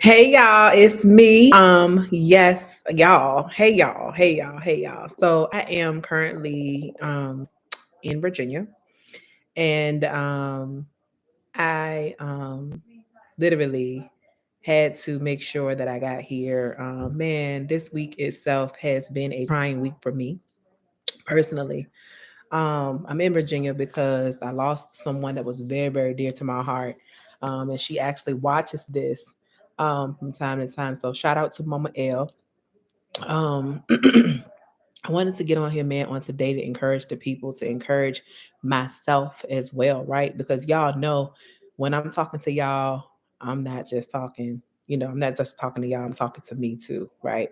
Hey y'all, it's me. Yes, y'all. Hey y'all. Hey y'all. Hey y'all. So I am currently in Virginia, and I literally had to make sure that I got here. Man, this week itself has been a trying week for me personally. I'm in Virginia because I lost someone that was very, very dear to my heart. And she actually watches this from time to time. So shout out to Mama L. I wanted to get on here, man, on today to encourage the people, to encourage myself as well, right? Because y'all know when I'm talking to y'all, I'm not just talking, I'm not just talking to y'all, I'm talking to me too, right?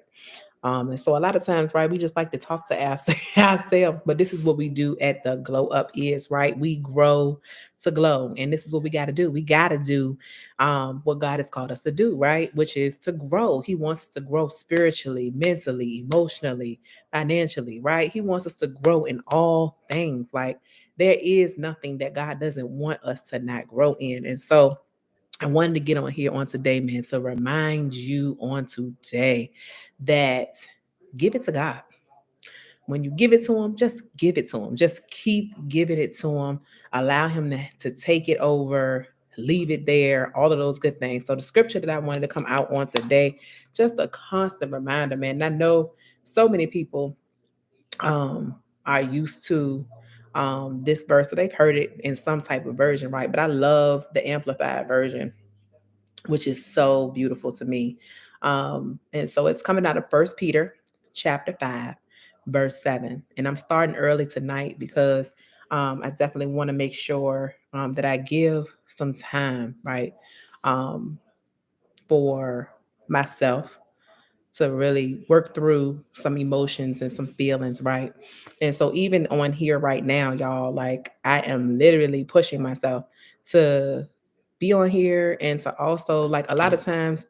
And so a lot of times, right, we just like to talk to ourselves, but this is what we do at the Glow Up is, right? We grow to glow. And this is what we got to do. We got to do what God has called us to do, right? Which is to grow. He wants us to grow spiritually, mentally, emotionally, financially, right? He wants us to grow in all things. Like there is nothing that God doesn't want us to not grow in. And so, I wanted to get on here on today, man, to remind you on today that give it to God. When you give it to him, just give it to him. Just keep giving it to him. Allow him to take it over, leave it there, all of those good things. So the scripture that I wanted to come out on today, just a constant reminder, man. And I know so many people are used to this verse, so they've heard it in some type of version, right? But I love the amplified version, which is so beautiful to me. And so it's coming out of First Peter chapter 5, verse 7. And I'm starting early tonight because I definitely want to make sure that I give some time, right, um, for myself to really work through some emotions and some feelings, right? And so even on here right now, y'all, like I am literally pushing myself to be on here and to also like a lot of times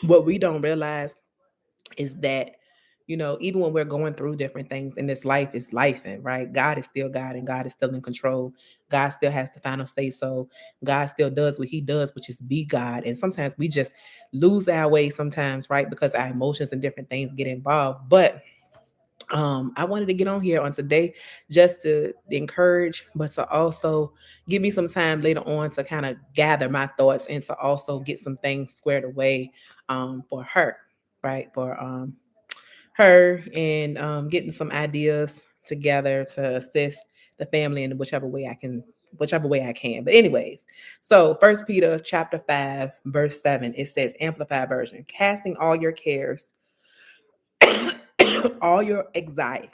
what we don't realize is that even when we're going through different things in this life, is life, and right, God is still God and God is still in control. God still has the final say. So God still does what he does, which is be God. And sometimes we just lose our way sometimes, right, because our emotions and different things get involved. But I wanted to get on here on today just to encourage, but to also give me some time later on to kind of gather my thoughts and to also get some things squared away for her, right? For her and getting some ideas together to assist the family in whichever way I can. But anyways, so First Peter chapter 5 verse 7, it says, amplified version, casting all your cares, all your anxiety,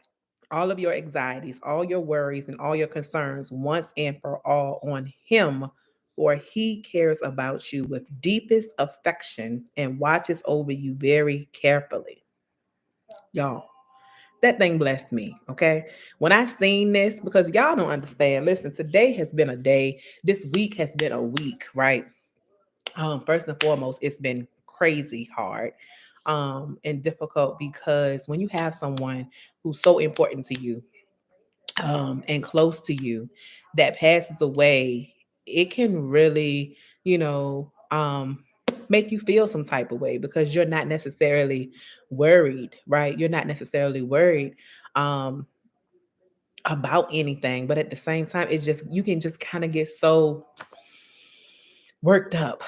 all of your anxieties, all your worries, and all your concerns once and for all on him, for he cares about you with deepest affection and watches over you very carefully. Y'all, that thing blessed me. Okay. When I seen this, because y'all don't understand, listen, today has been a day, this week has been a week, right? First and foremost, it's been crazy hard and difficult because when you have someone who's so important to you and close to you that passes away, it can really, you know, make you feel some type of way because you're not necessarily worried, right? You're not necessarily worried um, about anything, but at the same time, it's just, you can just kind of get so worked up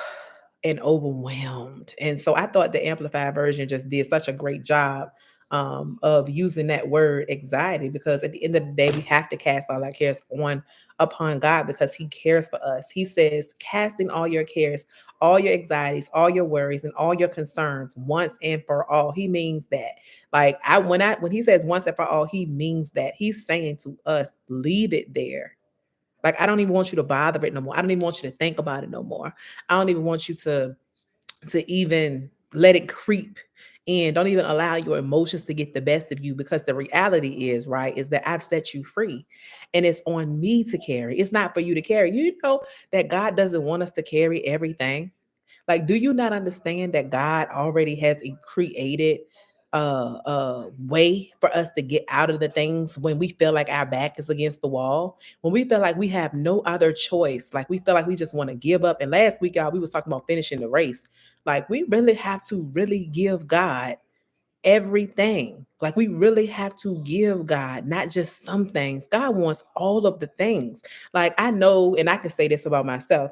and overwhelmed. And so I thought the Amplified version just did such a great job of using that word anxiety, because at the end of the day, we have to cast all our cares on upon God because he cares for us. He says, casting all your cares, all your anxieties, all your worries, and all your concerns once and for all. He means that. Like when he says once and for all, he means that. He's saying to us, leave it there. Like, I don't even want you to bother it no more. I don't even want you to think about it no more. I don't even want you to even let it creep in. Don't even allow your emotions to get the best of you, because the reality is, right, is that I've set you free and it's on me to carry. It's not for you to carry. You know that God doesn't want us to carry everything. Like, do you not understand that God already has created way for us to get out of the things when we feel like our back is against the wall, when we feel like we have no other choice, like we feel like we just want to give up. And last week, y'all, we was talking about finishing the race. Like we really have to really give God everything. Like we really have to give God not just some things. God wants all of the things. Like I know, and I can say this about myself.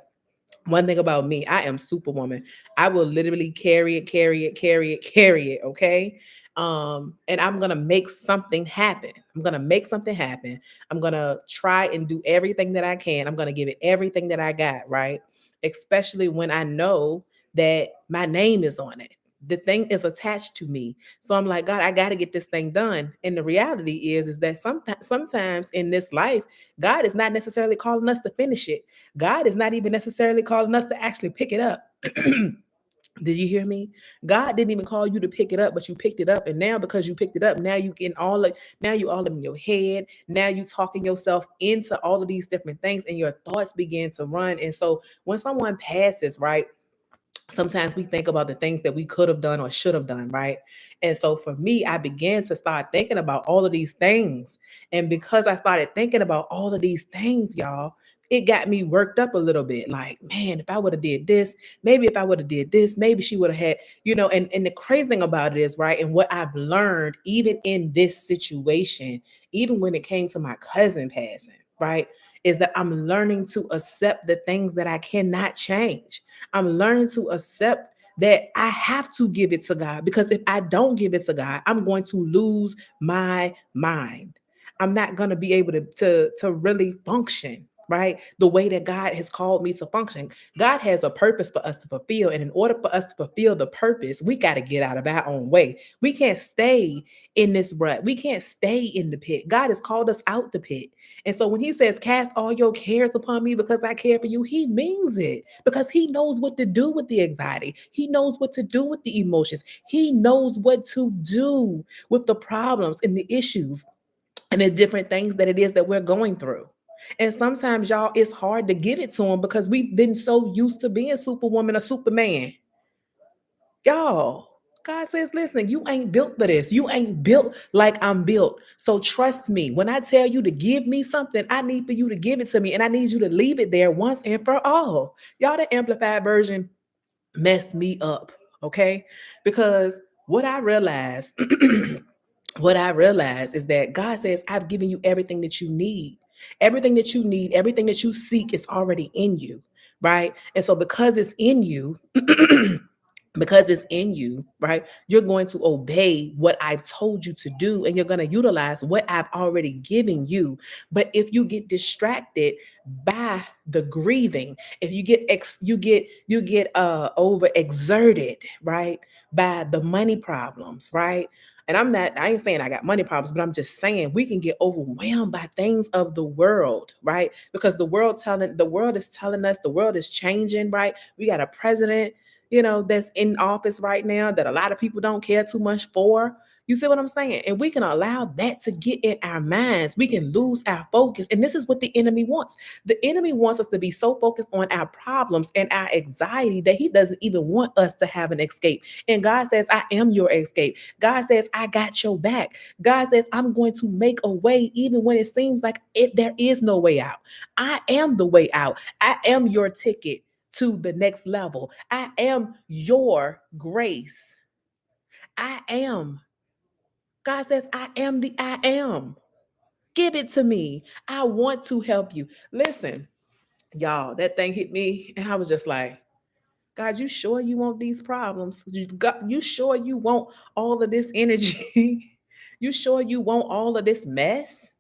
One thing about me, I am superwoman. I will literally carry it, carry it, carry it, carry it. Okay. And I'm gonna make something happen. I'm gonna make something happen. I'm gonna try and do everything that I can. I'm gonna give it everything that I got, right? Especially when I know that my name is on it. The thing is attached to me. So I'm like, God, I gotta get this thing done. And the reality is that sometimes in this life, God is not necessarily calling us to finish it. God is not even necessarily calling us to actually pick it up. Did you hear me? God didn't even call you to pick it up, but you picked it up. And now because you picked it up, now you getting all of now you all in your head. Now you talking yourself into all of these different things and your thoughts begin to run. And so when someone passes, right? Sometimes we think about the things that we could have done or should have done, right? And so for me, I began to start thinking about all of these things. And because I started thinking about all of these things, y'all, it got me worked up a little bit. Like, man, if I would have did this, maybe if I would have did this, maybe she would have had, and the crazy thing about it is, right, and what I've learned, even in this situation, even when it came to my cousin passing, right, is that I'm learning to accept the things that I cannot change. I'm learning to accept that I have to give it to God, because if I don't give it to God, I'm going to lose my mind. I'm not going to be able to really function, right? The way that God has called me to function. God has a purpose for us to fulfill. And in order for us to fulfill the purpose, we got to get out of our own way. We can't stay in this rut. We can't stay in the pit. God has called us out the pit. And so when he says, cast all your cares upon me because I care for you, he means it, because he knows what to do with the anxiety. He knows what to do with the emotions. He knows what to do with the problems and the issues and the different things that it is that we're going through. And sometimes, y'all, it's hard to give it to him because we've been so used to being superwoman or superman. Y'all, God says, listen, you ain't built for this. You ain't built like I'm built. So trust me. When I tell you to give me something, I need for you to give it to me. And I need you to leave it there once and for all. Y'all, the amplified version messed me up. Okay. Because what I realized, what I realized is that God says, I've given you everything that you need. Everything that you need, everything that you seek is already in you. Right. And so because it's in you, because it's in you, right? You're going to obey what I've told you to do, and you're going to utilize what I've already given you. But if you get distracted by the grieving, if you get over exerted, right, by the money problems, right? And I ain't saying I got money problems, but I'm just saying we can get overwhelmed by things of the world, right? Because the world is telling us, the world is changing, right? We got a president, that's in office right now that a lot of people don't care too much for. You see what I'm saying? And we can allow that to get in our minds. We can lose our focus. And this is what the enemy wants. The enemy wants us to be so focused on our problems and our anxiety that he doesn't even want us to have an escape. And God says, I am your escape. God says, I got your back. God says, I'm going to make a way even when it seems like there is no way out. I am the way out. I am your ticket to the next level. I am your grace. I am. God says, I am the I am. Give it to me. I want to help you. Listen, y'all, that thing hit me, and I was just like, God, you sure you want these problems? You sure you want all of this energy? You sure you want all of this mess?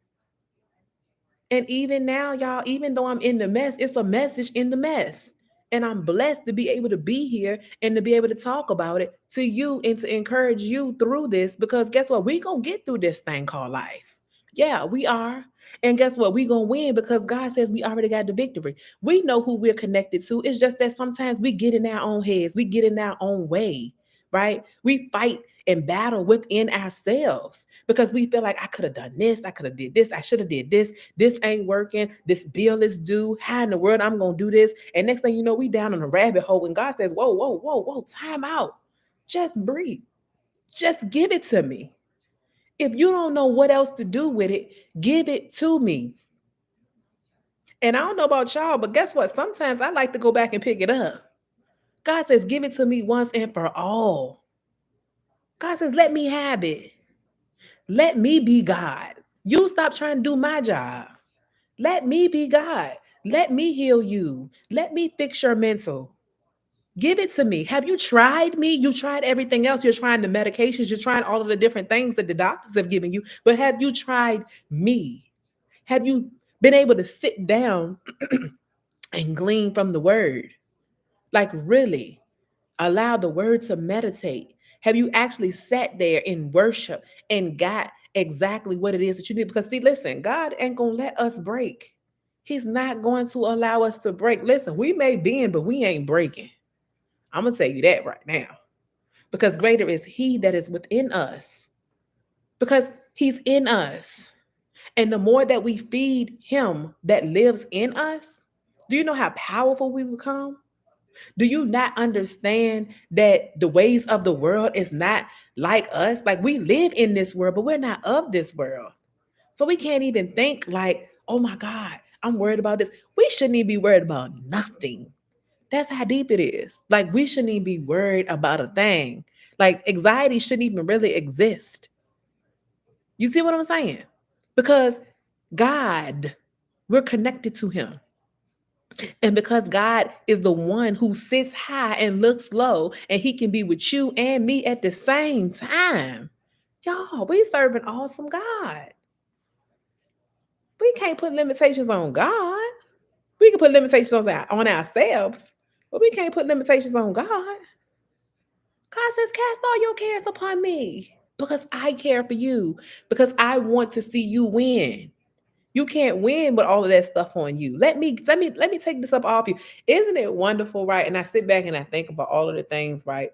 And even now, y'all, even though I'm in the mess, it's a message in the mess. And I'm blessed to be able to be here and to be able to talk about it to you and to encourage you through this, because guess what? We going to get through this thing called life. Yeah, we are. And guess what? We going to win because God says we already got the victory. We know who we're connected to. It's just that sometimes we get in our own heads, we get in our own way, right? We fight and battle within ourselves because we feel like I could have done this, I could have did this, I should have did this ain't working, this bill is due, how in the world I'm gonna do this? And next thing you know, we down in a rabbit hole, and God says, whoa, whoa, whoa, whoa, time out, just breathe. Just give it to me. If you don't know what else to do with it, give it to me. And I don't know about y'all, but guess what? Sometimes I like to go back and pick it up. God says, give it to me once and for all. God says, let me have it. Let me be God. You stop trying to do my job. Let me be God. Let me heal you. Let me fix your mental. Give it to me. Have you tried me? You tried everything else. You're trying the medications. You're trying all of the different things that the doctors have given you. But have you tried me? Have you been able to sit down and glean from the word? Like, really allow the word to meditate. Have you actually sat there in worship and got exactly what it is that you need? Because, see, listen, God ain't going to let us break. He's not going to allow us to break. Listen, we may bend, but we ain't breaking. I'm going to tell you that right now. Because greater is He that is within us. Because He's in us. And the more that we feed Him that lives in us, do you know how powerful we become? Do you not understand that the ways of the world is not like us? Like, we live in this world, but we're not of this world. So we can't even think like, oh my God, I'm worried about this. We shouldn't even be worried about nothing. That's how deep it is. Like, we shouldn't even be worried about a thing. Like, anxiety shouldn't even really exist. You see what I'm saying? Because God, we're connected to Him. And because God is the one who sits high and looks low, and He can be with you and me at the same time. Y'all, we serve an awesome God. We can't put limitations on God. We can put limitations on ourselves, but we can't put limitations on God. God says, cast all your cares upon me because I care for you, because I want to see you win. You can't win with all of that stuff on you. Let me take this up off you. Isn't it wonderful, right? And I sit back and I think about all of the things, right?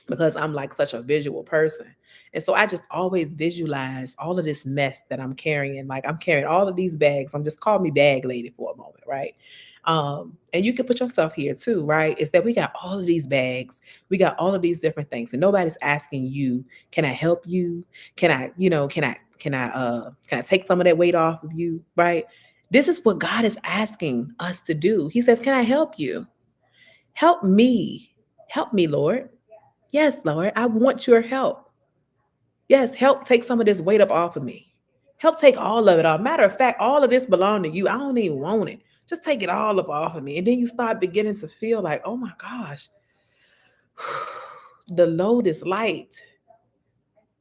Because I'm like such a visual person. And so I just always visualize all of this mess that I'm carrying. Like, I'm carrying all of these bags. I'm just call me bag lady for a moment, right? And you can put yourself here too, right? Is that we got all of these bags, we got all of these different things, and nobody's asking you, can I help you? Can I take some of that weight off of you? Right? This is what God is asking us to do. He says, can I help you? Help me. Help me, Lord. Yes, Lord, I want your help. Yes, help take some of this weight up off of me. Help take all of it off. Matter of fact, all of this belong to you. I don't even want it. Just take it all up off of me. And then you start beginning to feel like, oh my gosh, the load is light.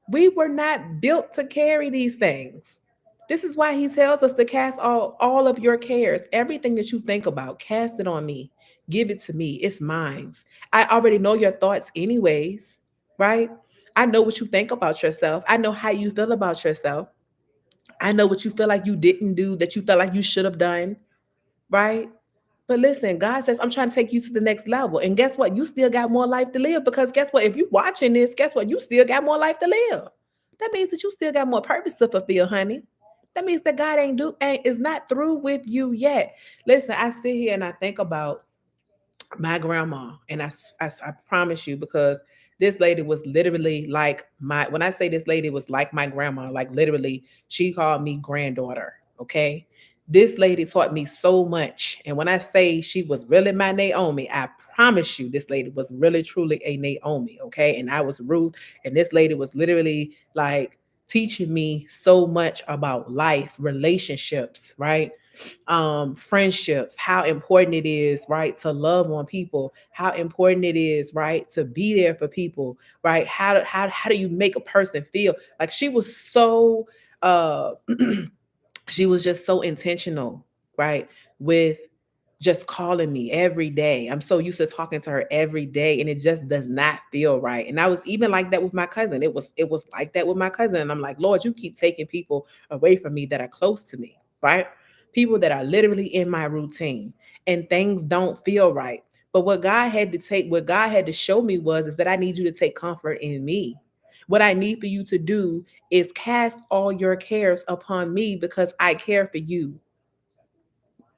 We were not built to carry these things. This is why he tells us to cast all of your cares, everything that you think about, cast it on me. Give it to me. It's mine. I already know your thoughts, anyways, right? I know what you think about yourself. I know how you feel about yourself. I know what you feel like you didn't do that you felt like you should have done, right? But listen, God says, I'm trying to take you to the next level. And guess what? You still got more life to live, because guess what? If you're watching this, guess what? You still got more life to live. That means that you still got more purpose to fulfill, honey. That means that God ain't is not through with you yet. Listen, I sit here and I think about my grandma, and I promise you, because this lady was literally like my, when I say this lady was like my grandma, like literally she called me granddaughter. Okay, this lady taught me so much, and when I say she was really my Naomi, I promise you this lady was really truly a Naomi. Okay, and I was Ruth, and this lady was literally like teaching me so much about life, relationships, right? Friendships, how important it is, right, to love on people, how important it is, right, to be there for people, right? How do you make a person feel? Like, she was so uh she was just so intentional, right, with just calling me every day. I'm so used to talking to her every day, and it just does not feel right. And I was even like that with my cousin. It was like that with my cousin. And I'm like, Lord, you keep taking people away from me that are close to me, right? People that are literally in my routine, and things don't feel right. But what God had to show me was is that I need you to take comfort in me. What I need for you to do is cast all your cares upon me because I care for you.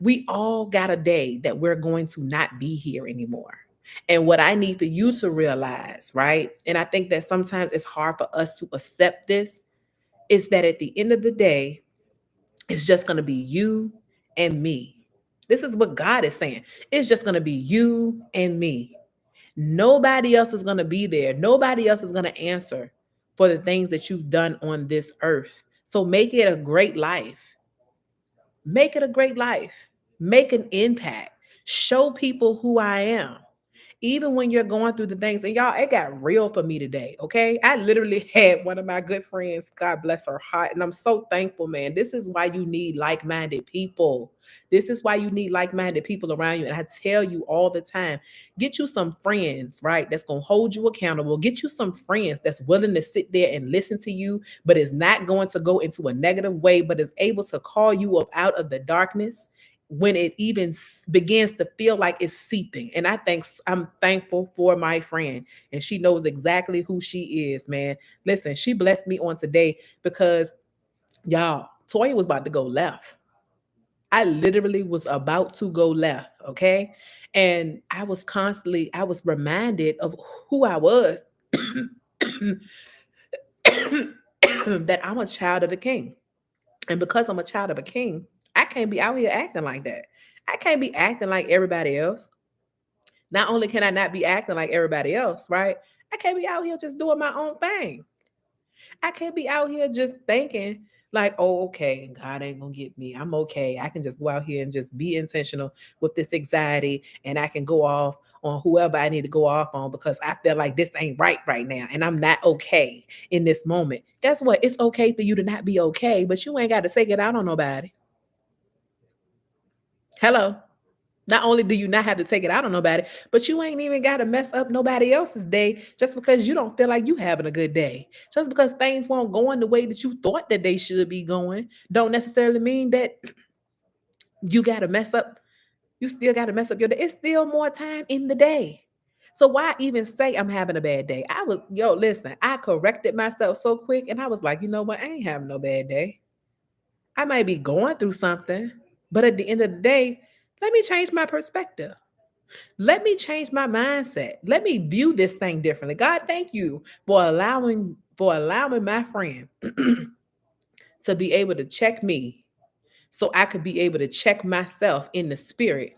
We all got a day that we're going to not be here anymore. And what I need for you to realize, right? And I think that sometimes it's hard for us to accept this, is that at the end of the day, it's just going to be you and me. This is what God is saying. It's just going to be you and me. Nobody else is going to be there. Nobody else is going to answer for the things that you've done on this earth. So make it a great life. Make it a great life. Make an impact. Show people who I am, even when you're going through the things. And y'all, it got real for me today. Okay. I literally had one of my good friends, God bless her heart. And I'm so thankful, man. This is why you need like minded people. This is why you need like minded people around you. And I tell you all the time, get you some friends, right? That's going to hold you accountable. Get you some friends that's willing to sit there and listen to you, but is not going to go into a negative way, but is able to call you up out of the darkness when it even begins to feel like it's seeping. And I'm thankful for my friend, and she knows exactly who she is, man. Listen, she blessed me on today because y'all, Toya was about to go left. I literally was about to go left, okay? And I was reminded of who I was. That I'm a child of the king. And because I'm a child of a king, I can't be out here acting like that. I can't be acting like everybody else. Not only can I not be acting like everybody else, right? I can't be out here just doing my own thing. I can't be out here just thinking like, oh, okay, God ain't gonna get me. I'm okay. I can just go out here and just be intentional with this anxiety, and I can go off on whoever I need to go off on because I feel like this ain't right now, and I'm not okay in this moment. Guess what? It's okay for you to not be okay, but you ain't got to take it out on nobody. Hello. Not only do you not have to take it out on nobody, but you ain't even got to mess up nobody else's day just because you don't feel like you having a good day. Just because things won't go in the way that you thought that they should be going, don't necessarily mean that you got to mess up. You still got to mess up your day. It's still more time in the day. So why even say I'm having a bad day? Listen, I corrected myself so quick and I was like, you know what? I ain't having no bad day. I might be going through something, but at the end of the day, let me change my perspective. Let me change my mindset. Let me view this thing differently. God, thank you for allowing my friend to be able to check me so I could be able to check myself in the spirit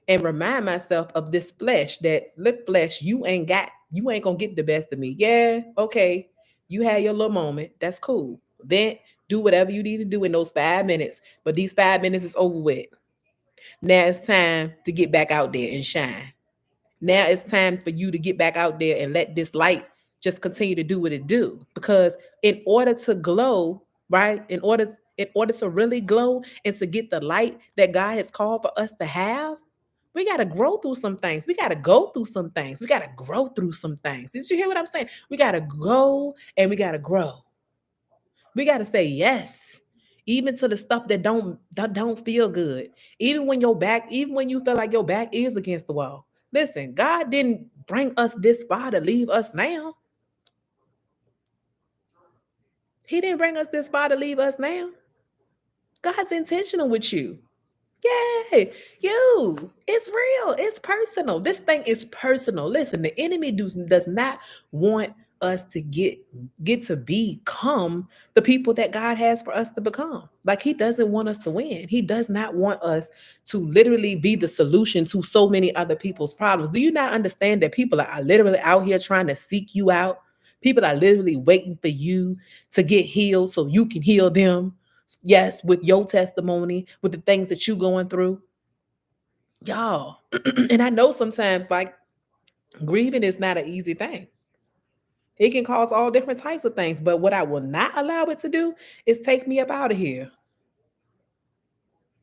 and remind myself of this flesh that, look, flesh, you ain't gonna get the best of me. Yeah, okay. You had your little moment. That's cool. Then do whatever you need to do in those 5 minutes. But these 5 minutes is over with. Now it's time to get back out there and shine. Now it's time for you to get back out there and let this light just continue to do what it do. Because in order to glow, right? In order to really glow and to get the light that God has called for us to have, we got to grow through some things. We got to go through some things. We got to grow through some things. Did you hear what I'm saying? We got to go and we got to grow. We got to say yes, even to the stuff that don't feel good. Even when you feel like your back is against the wall. Listen, God didn't bring us this far to leave us now. He didn't bring us this far to leave us now. God's intentional with you. Yeah, you. It's real. It's personal. This thing is personal. Listen, the enemy does not want us to get to become the people that God has for us to become. Like he doesn't want us to win. He does not want us to literally be the solution to so many other people's problems. Do you not understand that people are literally out here trying to seek you out? People are literally waiting for you to get healed so you can heal them. Yes, with your testimony, with the things that you going through, y'all. And I know sometimes like grieving is not an easy thing. It can cause all different types of things, but what I will not allow it to do is take me up out of here.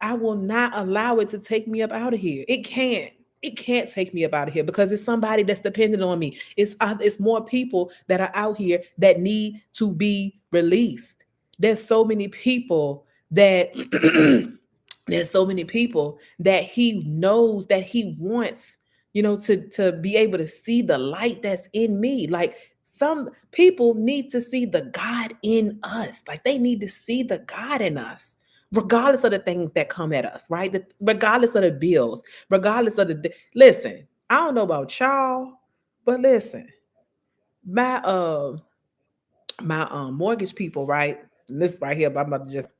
I will not allow it to take me up out of here. It can't. It can't take me up out of here because it's somebody that's dependent on me. It's more people that are out here that need to be released. There's so many people that there's so many people that he knows that he wants, to be able to see the light that's in me. Like some people need to see the God in us. Like they need to see the God in us regardless of the things that come at us, right? Regardless of the bills, regardless of listen, I don't know about y'all, but listen, my mortgage people, right? And this right here, but I'm about to just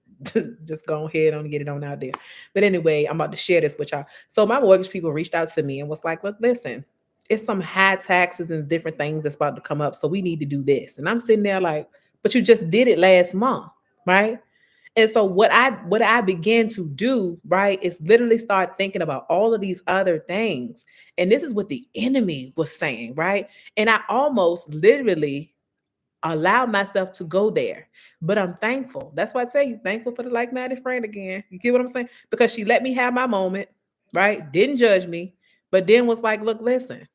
just go ahead and get it on out there. But anyway, I'm about to share this with y'all. So my mortgage people reached out to me and was like, look, listen, it's some high taxes and different things that's about to come up. So we need to do this. And I'm sitting there like, but you just did it last month, right? And so what I began to do, right, is literally start thinking about all of these other things. And this is what the enemy was saying, right? And I almost literally allow myself to go there. But I'm thankful. That's why I tell you, thankful for the like-minded friend again. You get what I'm saying? Because she let me have my moment, right? Didn't judge me, but then was like, look, listen,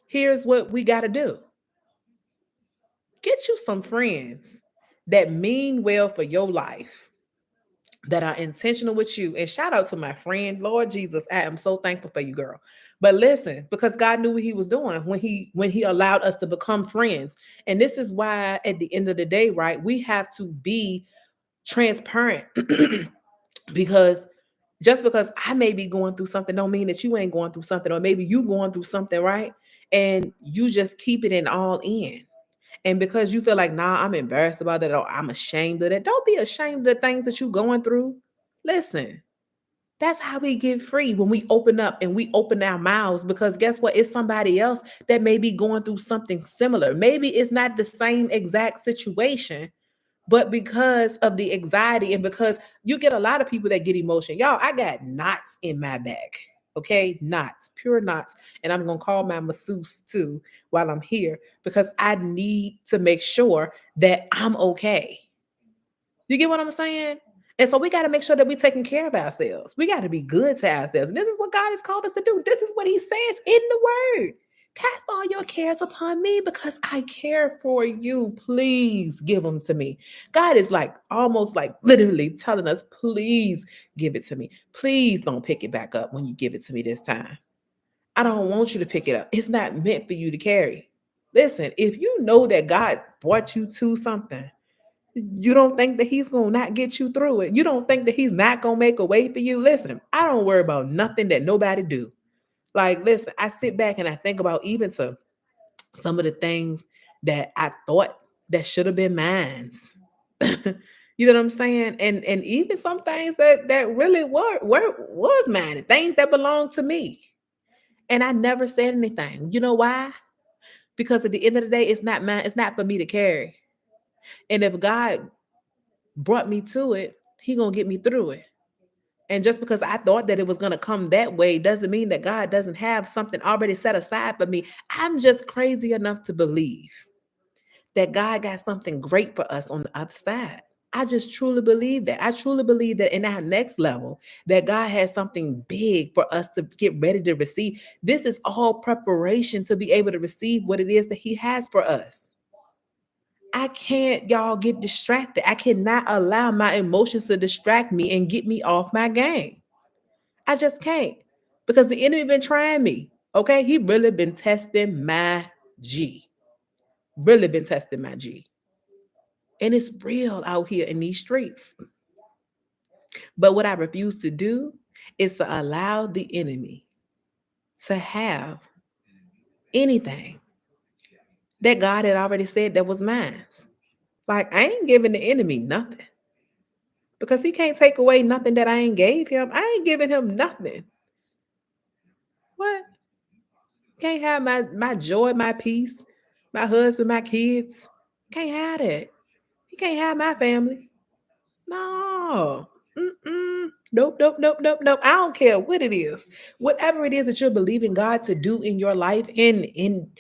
here's what we got to do. Get you some friends that mean well for your life, that are intentional with you. And shout out to my friend, Lord Jesus, I am so thankful for you, girl. But listen, because God knew what he was doing when he allowed us to become friends. And this is why at the end of the day, right, we have to be transparent because just because I may be going through something don't mean that you ain't going through something, or maybe you going through something, right? And you just keep it in all in. And because you feel like, nah, I'm embarrassed about it or I'm ashamed of it, don't be ashamed of the things that you're going through. Listen, that's how we get free when we open up and we open our mouths, because guess what? It's somebody else that may be going through something similar. Maybe it's not the same exact situation, but because of the anxiety and because you get a lot of people that get emotion. Y'all, I got knots in my back. Okay, knots, pure knots. And I'm going to call my masseuse too while I'm here because I need to make sure that I'm okay. You get what I'm saying? And so we got to make sure that we're taking care of ourselves. We got to be good to ourselves. And this is what God has called us to do. This is what he says in the word. Cast all your cares upon me because I care for you. Please give them to me. God is like almost like literally telling us, please give it to me. Please don't pick it back up when you give it to me this time. I don't want you to pick it up. It's not meant for you to carry. Listen, if you know that God brought you to something, you don't think that he's gonna not get you through it. You don't think that he's not gonna make a way for you. Listen, I don't worry about nothing that nobody do. Like, listen, I sit back and I think about even to some of the things that I thought that should have been mine's. You know what I'm saying? And even some things that really were was mine, and things that belonged to me. And I never said anything. You know why? Because at the end of the day, it's not mine. It's not for me to carry. And if God brought me to it, he gonna get me through it. And just because I thought that it was gonna come that way doesn't mean that God doesn't have something already set aside for me. I'm just crazy enough to believe that God got something great for us on the other side. I just truly believe that. I truly believe that in our next level, that God has something big for us to get ready to receive. This is all preparation to be able to receive what it is that He has for us. I can't, y'all, get distracted. I cannot allow my emotions to distract me and get me off my game. I just can't because the enemy been trying me. Okay, he really been testing my G. Really been testing my G, and it's real out here in these streets. But what I refuse to do is to allow the enemy to have anything that God had already said that was mine. Like I ain't giving the enemy nothing. Because he can't take away nothing that I ain't gave him. I ain't giving him nothing. What? Can't have my joy, my peace, my husband, my kids. Can't have that. He can't have my family. No. Mm-mm. Nope, nope, nope, nope, nope. I don't care what it is. Whatever it is that you're believing God to do in your life, in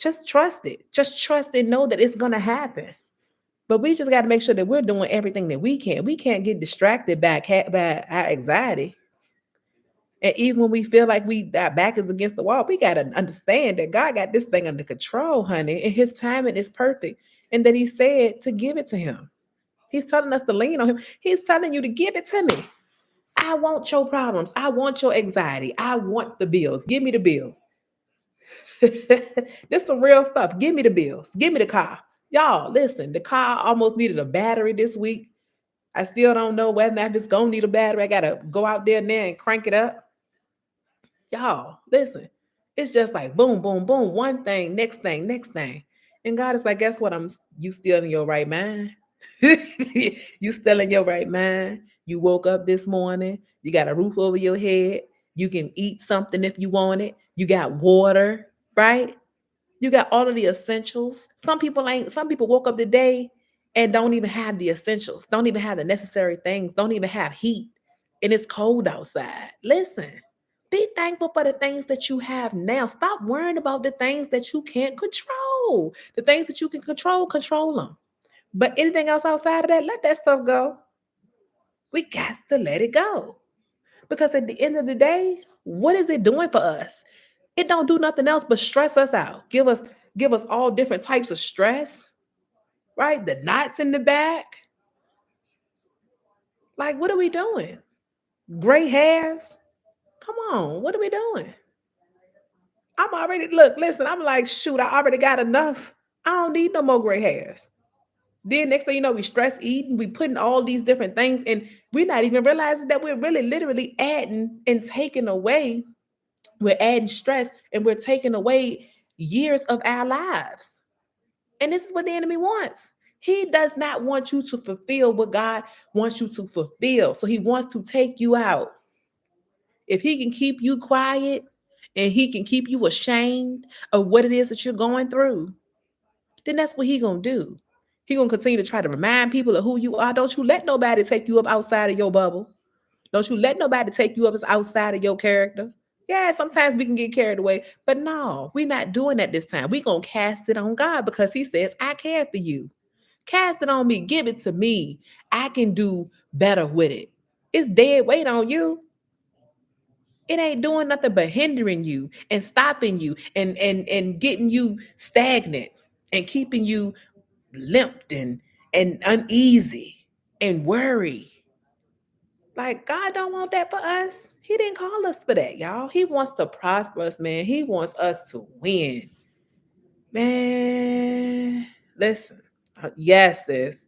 just trust it. Just trust and know that it's gonna happen. But we just got to make sure that we're doing everything that we can. We can't get distracted by our anxiety. And even when we feel like our back is against the wall, we gotta understand that God got this thing under control, honey, and his timing is perfect. And that he said to give it to him. He's telling us to lean on him. He's telling you to give it to me. I want your problems. I want your anxiety. I want the bills. Give me the bills. This some real stuff. Give me the bills. Give me the car. Y'all, listen, the car almost needed a battery this week. I still don't know whether or not it's gonna need a battery. I gotta go out there now and crank it up. Y'all, listen. It's just like boom, boom, boom, one thing, next thing, next thing. And God is like, guess what? You still in your right mind. You still in your right mind. You woke up this morning. You got a roof over your head. You can eat something if you want it. You got water, right? You got all of the essentials. Some people woke up today and don't even have the essentials, don't even have the necessary things, don't even have heat, and it's cold outside. Listen, be thankful for the things that you have now. Stop worrying about the things that you can't control. The things that you can control, control them. But anything else outside of that, let that stuff go. We got to let it go. Because at the end of the day, what is it doing for us? It don't do nothing else but stress us out. Give us all different types of stress, right? The knots in the back. Like, what are we doing? Gray hairs? Come on, what are we doing? I'm already listen, I'm like, shoot, I already got enough. I don't need no more gray hairs. Then next thing you know, we stress eating, we putting all these different things, and we're not even realizing that we're really literally adding and taking away. We're adding stress and we're taking away years of our lives. And this is what the enemy wants. He does not want you to fulfill what God wants you to fulfill. So he wants to take you out. If he can keep you quiet and he can keep you ashamed of what it is that you're going through, then that's what he gonna do. He gonna continue to try to remind people of who you are. Don't you let nobody take you up outside of your bubble. Don't you let nobody take you up outside of your character. Yeah, sometimes we can get carried away, but no, we're not doing that this time. We're gonna cast it on God because he says, I care for you. Cast it on me, give it to me. I can do better with it. It's dead weight on you. It ain't doing nothing but hindering you and stopping you and getting you stagnant and keeping you limped and uneasy and worry. Like, God don't want that for us. He didn't call us for that, y'all. He wants to prosper us, man. He wants us to win. Man, listen. Yes, sis.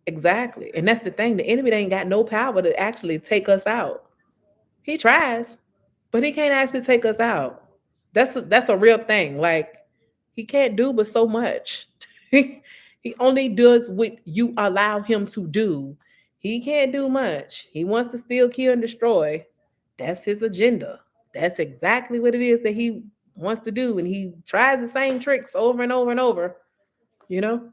Exactly. And that's the thing. The enemy ain't got no power to actually take us out. He tries, but he can't actually take us out. That's a real thing. Like, he can't do but so much. He only does what you allow him to do. He can't do much. He wants to steal, kill, and destroy. That's his agenda. That's exactly what it is that he wants to do. And he tries the same tricks over and over and over, you know?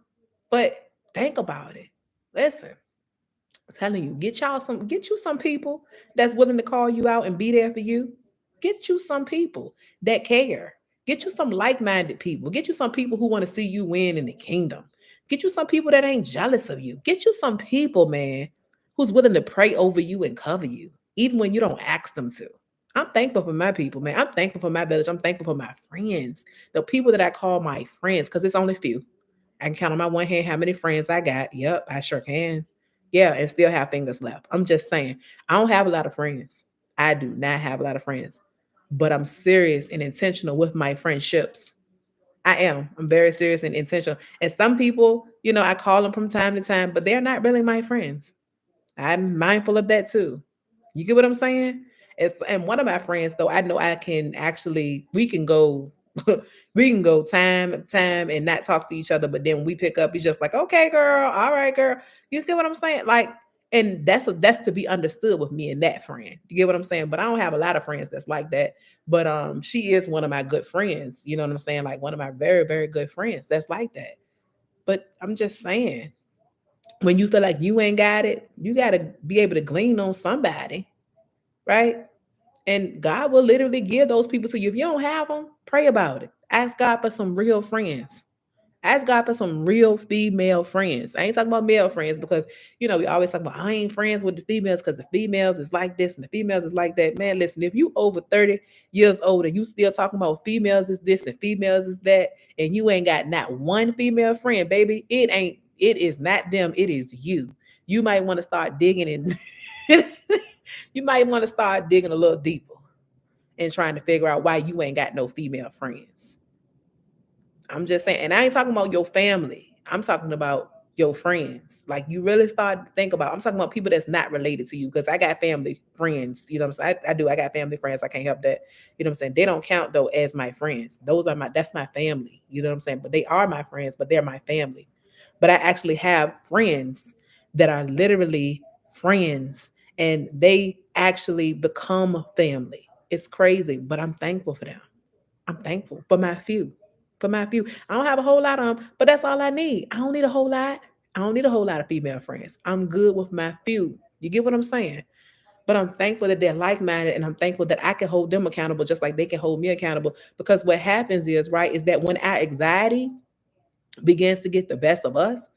But think about it. Listen, I'm telling you, get you some people that's willing to call you out and be there for you. Get you some people that care. Get you some like-minded people. Get you some people who want to see you win in the kingdom. Get you some people that ain't jealous of you. Get you some people, man, who's willing to pray over you and cover you, even when you don't ask them to. I'm thankful for my people, man. I'm thankful for my village. I'm thankful for my friends, the people that I call my friends, because it's only few. I can count on my one hand how many friends I got. Yep, I sure can. Yeah, and still have fingers left. I'm just saying, I don't have a lot of friends. I do not have a lot of friends, but I'm serious and intentional with my friendships. I am. I'm very serious and intentional. And some people, I call them from time to time, but they're not really my friends. I'm mindful of that too. You get what I'm saying? And one of my friends, though, I know I can actually, we can go, we can go time and not talk to each other, but then we pick up. He's just like, okay, girl, all right, girl. You get what I'm saying? Like, and that's to be understood with me and that friend. You get what I'm saying? But I don't have a lot of friends that's like that. But she is one of my good friends. You know what I'm saying? Like one of my very, very good friends that's like that. But I'm just saying, when you feel like you ain't got it, you got to be able to glean on somebody, right? And God will literally give those people to you. If you don't have them, pray about it. Ask God for some real friends. Ask God for some real female friends. I ain't talking about male friends because, we always talk about I ain't friends with the females because the females is like this and the females is like that. Man, listen, if you over 30 years old and you still talking about females is this and females is that, and you ain't got not one female friend, baby, it is not them, it is you. You might want to start digging in. You might want to start digging a little deeper and trying to figure out why you ain't got no female friends. I'm just saying, and I ain't talking about your family. I'm talking about your friends. Like you really start to think about, I'm talking about people that's not related to you, because I got family friends, you know what I'm saying? I do, I got family friends. I can't help that. You know what I'm saying? They don't count though as my friends. That's my family. You know what I'm saying? But they are my friends, but they're my family. But I actually have friends that are literally friends, and they actually become family. It's crazy, but I'm thankful for them. I'm thankful for my few. For my few. I don't have a whole lot of them, but that's all I need. I don't need a whole lot. I don't need a whole lot of female friends. I'm good with my few. You get what I'm saying? But I'm thankful that they're like minded, and I'm thankful that I can hold them accountable just like they can hold me accountable. Because what happens is, right, is that when our anxiety begins to get the best of us,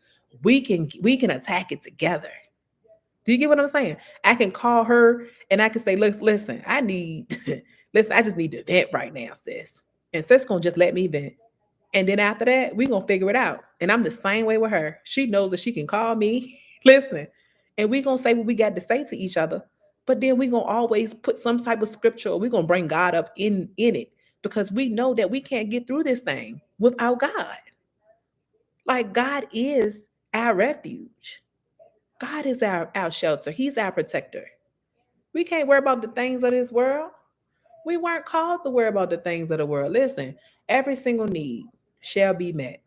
we can attack it together. Do you get what I'm saying? I can call her and I can say, look, listen, I need, listen, I just need to vent right now, sis. And sis gonna just let me vent. And then after that, we gonna figure it out. And I'm the same way with her. She knows that she can call me, listen, and we gonna say what we got to say to each other. But then we gonna always put some type of scripture, or we gonna bring God up in it, because we know that we can't get through this thing without God. Like God is our refuge. God is our shelter. He's our protector. We can't worry about the things of this world. We weren't called to worry about the things of the world. Listen, every single need shall be met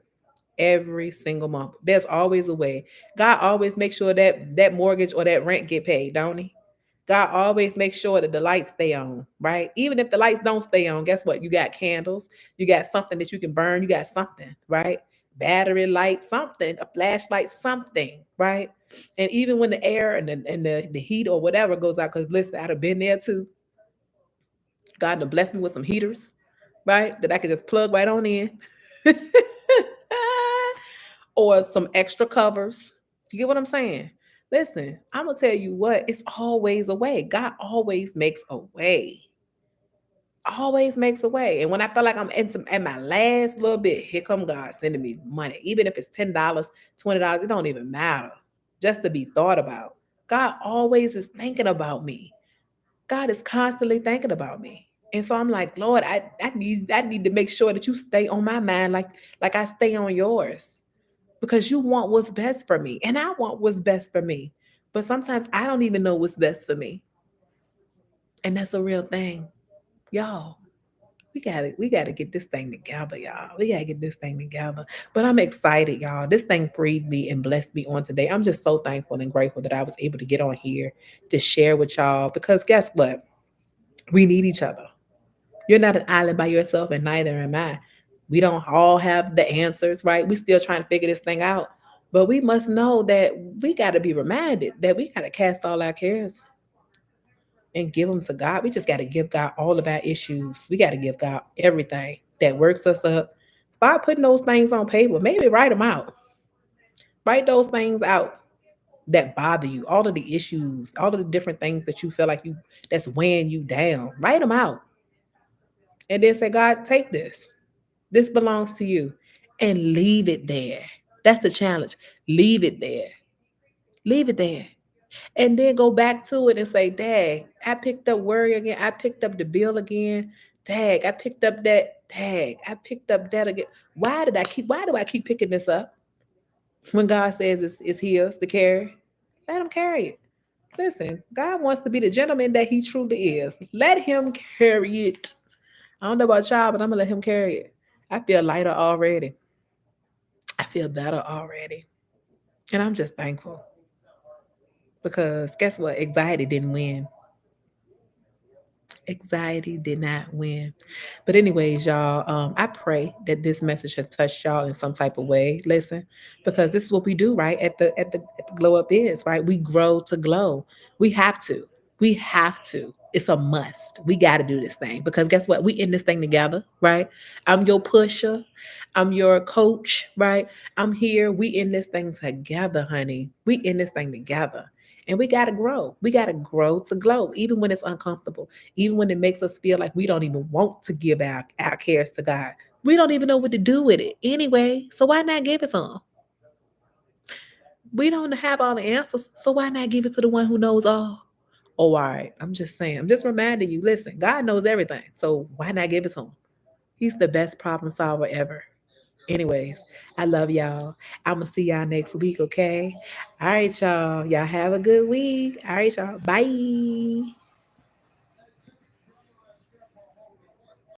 every single month. There's always a way. God always makes sure that that mortgage or that rent get paid, don't he? God always makes sure that the lights stay on, right? Even if the lights don't stay on, guess what? You got candles, you got something that you can burn, you got something, right? Battery light, something, a flashlight, something, right? And even when the air and the heat or whatever goes out, because listen, I'd have been there too. God to bless me with some heaters, right? That I could just plug right on in. Or some extra covers. You get what I'm saying? Listen, I'm gonna tell you what, it's always a way. God always makes a way. Always makes a way. And when I feel like I'm at my last little bit, here come God sending me money. Even if it's $10, $20, it don't even matter. Just to be thought about. God always is thinking about me. God is constantly thinking about me. And so I'm like, Lord, I need to make sure that you stay on my mind like I stay on yours, because you want what's best for me and I want what's best for me. But sometimes I don't even know what's best for me. And that's a real thing. Y'all, we gotta get this thing together, y'all. We gotta get this thing together. But I'm excited, y'all. This thing freed me and blessed me on today. I'm just so thankful and grateful that I was able to get on here to share with y'all, because guess what? We need each other. You're not an island by yourself, and neither am I. We don't all have the answers, right? We still trying to figure this thing out. But we must know that we got to be reminded that we got to cast all our cares and give them to God. We just got to give God all of our issues. We got to give God everything that works us up. Start putting those things on paper. Maybe write them out. Write those things out that bother you. All of the issues, all of the different things that you feel like you that's weighing you down. Write them out. And then say, God, take this. This belongs to you. And leave it there. That's the challenge. Leave it there. Leave it there. And then go back to it and say, Dag, I picked up worry again. I picked up the bill again. Dag, I picked up that. Dag, I picked up that again. Why do I keep picking this up? When God says it's his to carry, let him carry it. Listen, God wants to be the gentleman that he truly is. Let him carry it. I don't know about y'all, but I'm gonna let him carry it. I feel lighter already. I feel better already. And I'm just thankful, because guess what? Anxiety didn't win. Anxiety did not win. But anyways, y'all, I pray that this message has touched y'all in some type of way. Listen, because this is what we do, right? At the Glow Up is, right? We grow to glow. We have to. We have to. It's a must. We got to do this thing, because guess what? We in this thing together, right? I'm your pusher. I'm your coach, right? I'm here. We in this thing together, honey. We in this thing together. And we got to grow. We got to grow to glow, even when it's uncomfortable, even when it makes us feel like we don't even want to give our cares to God. We don't even know what to do with it anyway. So why not give it to Him? We don't have all the answers. So why not give it to the one who knows all? Oh, all right. I'm just saying. I'm just reminding you. Listen, God knows everything. So why not give it to Him? He's the best problem solver ever. Anyways, I love y'all. I'ma see y'all next week, okay? All right, y'all. Y'all have a good week. All right, y'all. Bye.